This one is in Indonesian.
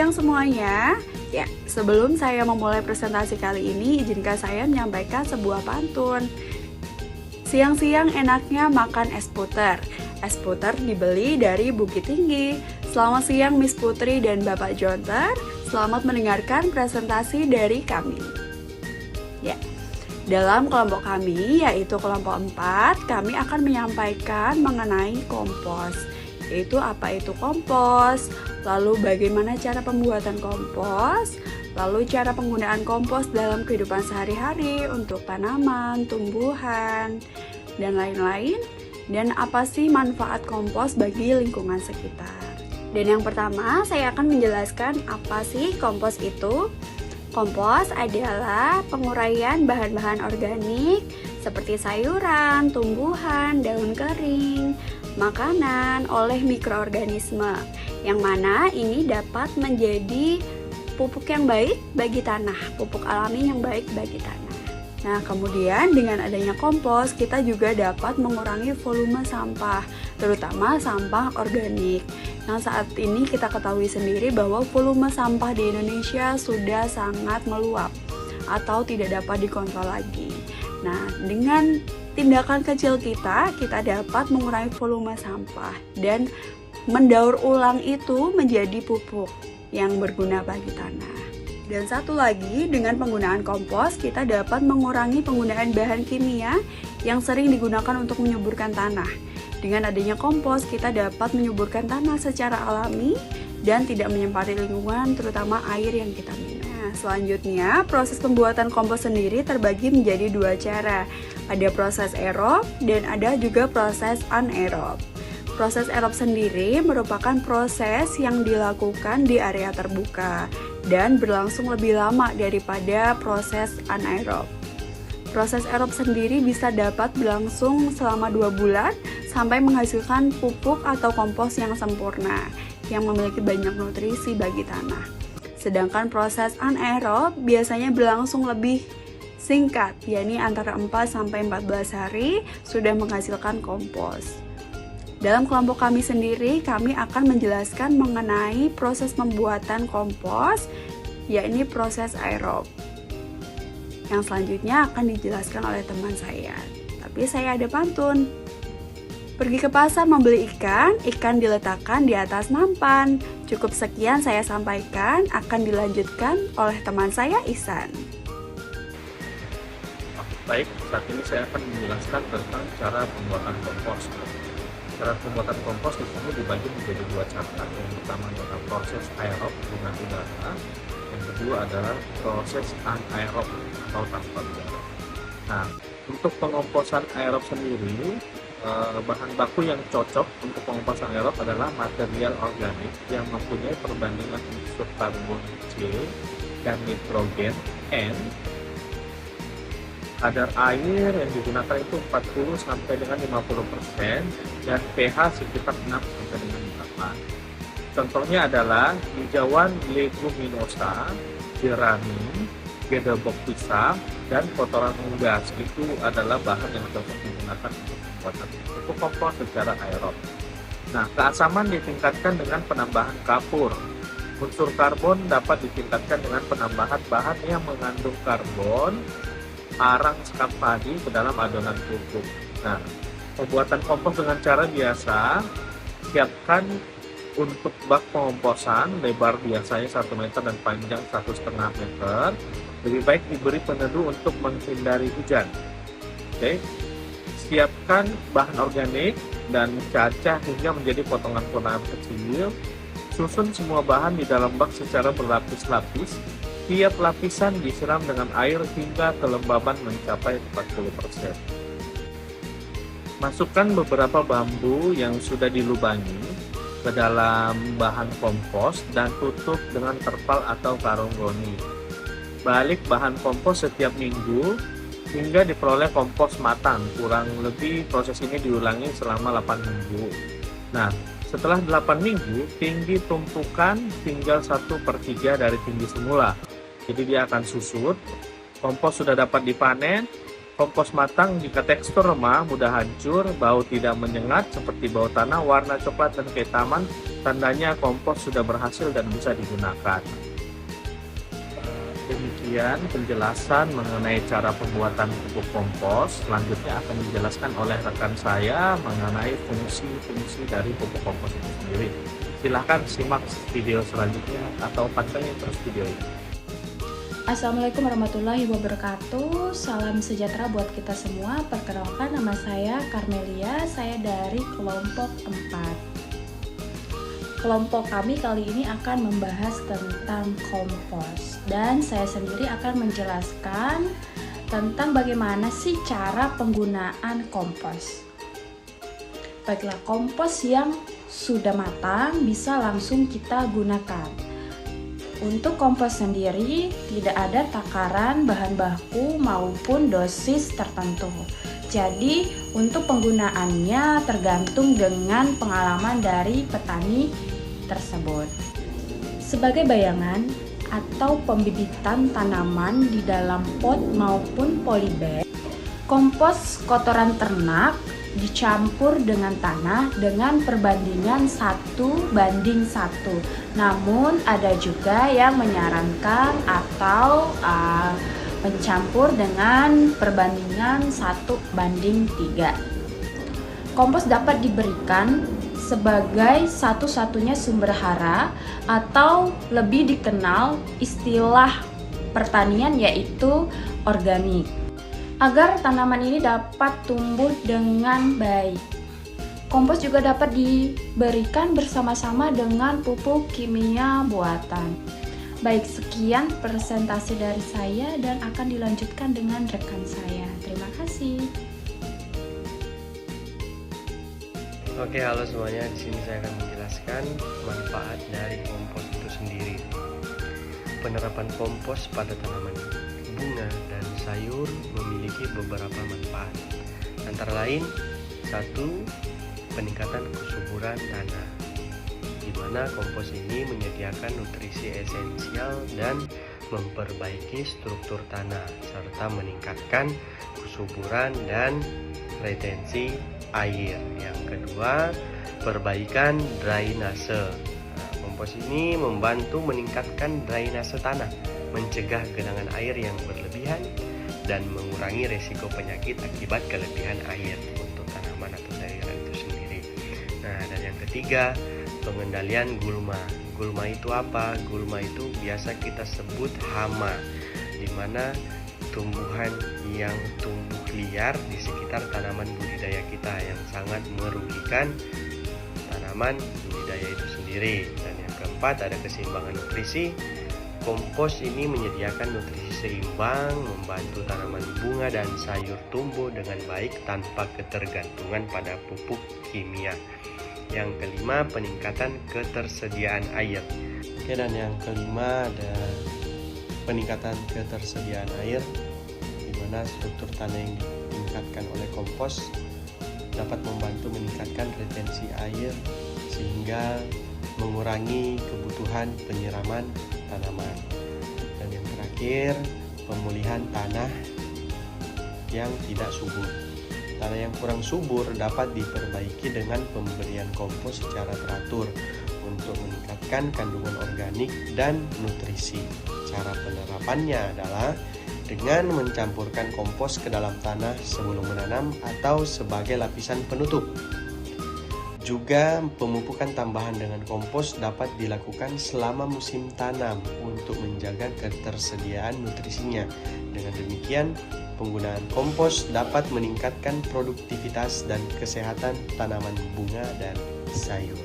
siang semuanya. Ya, sebelum saya memulai presentasi kali ini, izinkan saya menyampaikan sebuah pantun. Siang-siang enaknya makan es puter. Es puter dibeli dari Bukit Tinggi. Selamat siang Miss Putri dan Bapak Jonter. Selamat mendengarkan presentasi dari kami. Ya, dalam kelompok kami, yaitu kelompok 4, kami akan menyampaikan mengenai kompos. Yaitu apa itu kompos, lalu bagaimana cara pembuatan kompos, lalu cara penggunaan kompos dalam kehidupan sehari-hari untuk tanaman, tumbuhan, dan lain-lain. Dan apa sih manfaat kompos bagi lingkungan sekitar. Dan yang pertama, saya akan menjelaskan apa sih kompos itu. Kompos adalah penguraian bahan-bahan organik seperti sayuran, tumbuhan, daun kering, makanan oleh mikroorganisme, yang mana ini dapat menjadi pupuk yang baik bagi tanah, pupuk alami yang baik bagi tanah. Nah, kemudian dengan adanya kompos, kita juga dapat mengurangi volume sampah, terutama sampah organik. Yang saat ini kita ketahui sendiri bahwa volume sampah di Indonesia sudah sangat meluap atau tidak dapat dikontrol lagi. Nah, dengan tindakan kecil kita dapat mengurangi volume sampah dan mendaur ulang itu menjadi pupuk yang berguna bagi tanah. Dan satu lagi, dengan penggunaan kompos, kita dapat mengurangi penggunaan bahan kimia yang sering digunakan untuk menyuburkan tanah. Dengan adanya kompos, kita dapat menyuburkan tanah secara alami dan tidak menyempati lingkungan, terutama air yang kita minum. Nah, selanjutnya, proses pembuatan kompos sendiri terbagi menjadi 2 cara. Ada proses aerob dan ada juga proses anaerob. Proses aerob sendiri merupakan proses yang dilakukan di area terbuka dan berlangsung lebih lama daripada proses anaerob. Proses aerob sendiri bisa dapat berlangsung selama 2 bulan sampai menghasilkan pupuk atau kompos yang sempurna yang memiliki banyak nutrisi bagi tanah. Sedangkan proses anaerob biasanya berlangsung lebih singkat, yakni antara 4-14 hari sudah menghasilkan kompos. Dalam kelompok kami sendiri, kami akan menjelaskan mengenai proses pembuatan kompos, yakni proses aerob. Yang selanjutnya akan dijelaskan oleh teman saya. Tapi saya ada pantun. Pergi ke pasar membeli ikan, ikan diletakkan di atas nampan. Cukup sekian saya sampaikan, akan dilanjutkan oleh teman saya Ihsan. Baik, saat ini saya akan menjelaskan tentang cara pembuatan kompos. Cara pembuatan kompos di sini dibagi menjadi 2 cara. Yang pertama adalah proses aerob dengan udara. Yang kedua adalah proses anaerob atau tanpa udara. Nah, untuk pengomposan aerob sendiri, bahan baku yang cocok untuk pengomposan aerob adalah material organik yang mempunyai perbandingan unsur karbon C dan nitrogen N. Kadar air yang digunakan itu 40 sampai dengan 50% dan pH sekitar 6 sampai dengan 8. Contohnya adalah hijauan leguminosa, jerami, gedebok pisang, dan kotoran unggas. Itu adalah bahan yang cocok digunakan untuk pembuatan pupuk kompos secara aerob. Nah, keasaman ditingkatkan dengan penambahan kapur. Unsur karbon dapat ditingkatkan dengan penambahan bahan yang mengandung karbon, arang sekam padi ke dalam adonan pupuk. Nah, pembuatan kompos dengan cara biasa, siapkan untuk bak pengomposan lebar biasanya 1 meter dan panjang 1,5 meter. Lebih baik diberi peneduh untuk menghindari hujan. Oke. Siapkan bahan organik dan cacah hingga menjadi potongan-potongan kecil. Susun semua bahan di dalam bak secara berlapis-lapis. Tiap lapisan disiram dengan air hingga kelembaban mencapai 40%. Masukkan beberapa bambu yang sudah dilubangi ke dalam bahan kompos dan tutup dengan terpal atau karung goni. Balik bahan kompos setiap minggu hingga diperoleh kompos matang. Kurang lebih proses ini diulangi selama 8 minggu. Nah, setelah 8 minggu, tinggi tumpukan tinggal 1/3 dari tinggi semula. Jadi dia akan susut. Kompos sudah dapat dipanen. Kompos matang jika tekstur lemah, mudah hancur, bau tidak menyengat seperti bau tanah, warna coklat dan kehitaman, tandanya kompos sudah berhasil dan bisa digunakan. Demikian penjelasan mengenai cara pembuatan pupuk kompos. Selanjutnya akan dijelaskan oleh rekan saya mengenai fungsi-fungsi dari pupuk kompos itu sendiri. Silahkan simak video selanjutnya atau pantengin terus video ini. Assalamualaikum warahmatullahi wabarakatuh. Salam sejahtera buat kita semua. Perkenalkan, nama saya Carmelia. Saya dari kelompok 4. Kelompok kami kali ini akan membahas tentang kompos. Dan saya sendiri akan menjelaskan tentang bagaimana sih cara penggunaan kompos. Baiklah, kompos yang sudah matang bisa langsung kita gunakan. Untuk kompos sendiri tidak ada takaran bahan baku maupun dosis tertentu. Jadi untuk penggunaannya tergantung dengan pengalaman dari petani tersebut. Sebagai bayangan atau pembibitan tanaman di dalam pot maupun polybag, kompos kotoran ternak dicampur dengan tanah dengan perbandingan 1:1. Namun ada juga yang menyarankan atau mencampur dengan perbandingan 1:3. Kompos dapat diberikan sebagai satu-satunya sumber hara atau lebih dikenal istilah pertanian yaitu organik, agar tanaman ini dapat tumbuh dengan baik. Kompos juga dapat diberikan bersama-sama dengan pupuk kimia buatan. Baik, sekian presentasi dari saya dan akan dilanjutkan dengan rekan saya. Terima kasih. Oke, halo semuanya. Di sini saya akan menjelaskan manfaat dari kompos itu sendiri. Penerapan kompos pada tanaman bunga dan sayur memiliki beberapa manfaat. Antara lain, 1. Peningkatan kesuburan tanah, di mana kompos ini menyediakan nutrisi esensial dan memperbaiki struktur tanah serta meningkatkan kesuburan dan retensi air. Yang kedua, perbaikan drainase. Kompos ini membantu meningkatkan drainase tanah, mencegah genangan air yang berlebihan dan mengurangi resiko penyakit akibat kelebihan air untuk tanaman atau sayuran itu sendiri. Nah, dan yang ketiga, pengendalian gulma. Gulma itu apa? Gulma itu biasa kita sebut hama, di mana tumbuhan yang tumbuh liar di sekitar tanaman budidaya kita yang sangat merugikan tanaman budidaya itu sendiri. Dan yang keempat, ada keseimbangan nutrisi. Kompos ini menyediakan nutrisi seimbang, membantu tanaman bunga dan sayur tumbuh dengan baik tanpa ketergantungan pada pupuk kimia. Yang kelima, peningkatan ketersediaan air. Oke, dan yang kelima ada peningkatan ketersediaan air, di mana struktur tanah yang ditingkatkan oleh kompos dapat membantu meningkatkan retensi air sehingga mengurangi kebutuhan penyiraman tanaman. Dan yang terakhir, pemulihan tanah yang tidak subur. Tanah yang kurang subur dapat diperbaiki dengan pemberian kompos secara teratur untuk meningkatkan kandungan organik dan nutrisi. Cara penerapannya adalah dengan mencampurkan kompos ke dalam tanah sebelum menanam atau sebagai lapisan penutup. Juga pemupukan tambahan dengan kompos dapat dilakukan selama musim tanam untuk menjaga ketersediaan nutrisinya. Dengan demikian, penggunaan kompos dapat meningkatkan produktivitas dan kesehatan tanaman bunga dan sayur.